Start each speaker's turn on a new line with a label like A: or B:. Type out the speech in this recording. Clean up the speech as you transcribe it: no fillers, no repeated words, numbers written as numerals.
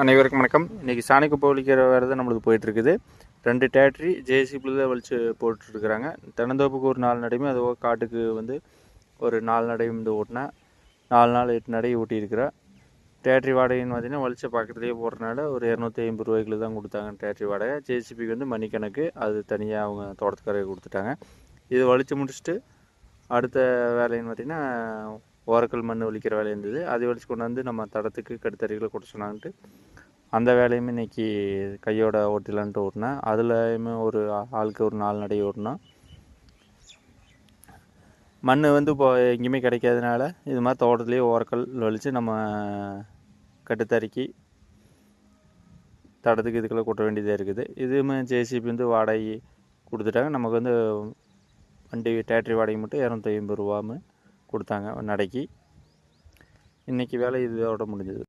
A: அனைவருக்கும் வணக்கம். இன்றைக்கி சாணிக்குப்பை வலிக்கிற வேறு தான் நம்மளுக்கு போயிட்டுருக்குது. 2 டேட்ரி ஜேசிபியில் தான் வலிச்சு போட்டுட்ருக்குறாங்க. தென்னந்தோப்புக்கு ஒரு 4 நடையுமே, அதுவோ காட்டுக்கு வந்து ஒரு 4 நடையும் வந்து ஓட்டினேன். 4 நாள் 8 நடை ஓட்டியிருக்கிறேன். டேட்ரி வாடகைன்னு பார்த்தீங்கன்னா வலிச்ச பக்கத்துலேயே போடுறதுனால ஒரு ₹250 தான் கொடுத்தாங்க டேட்ரி வாடகை. ஜேசிபிக்கு வந்து மணிக்கணக்கு, அது தனியாக அவங்க தோட்டத்துக்காரங்க கொடுத்துட்டாங்க. இது வலிச்சு முடிச்சுட்டு அடுத்த வேலைன்னு பார்த்திங்கன்னா ஓரக்கல் மண் வலிக்கிற வேலை இருந்தது. அதை வலிச்சு கொண்டாந்து நம்ம தடத்துக்கு கடுத்தறிகளை கொடுத்து சொன்னான்ட்டு அந்த வேலையுமே இன்றைக்கி கையோட ஓட்டிலான்ட்டு ஓட்டினேன். அதுலேயுமே ஒரு ஆளுக்கு ஒரு 4 நடை ஓட்டினோம். மண் வந்து இப்போ எங்கேயுமே கிடைக்காதனால இது மாதிரி தோட்டத்துலேயே ஓரக்கல் வலித்து நம்ம கட்டுத்தறிக்கி தடத்துக்கு இதுக்கெல்லாம் கொட்ட வேண்டியதாக இருக்குது. இதுவுமே ஜேசிபி வந்து வாடகை கொடுத்துட்டாங்க. நமக்கு வந்து வண்டி டேட்ரி வாடகை மட்டும் ₹250 கொடுத்தாங்க நடைக்கு. இன்றைக்கி வேலை இதோட முடிஞ்சது.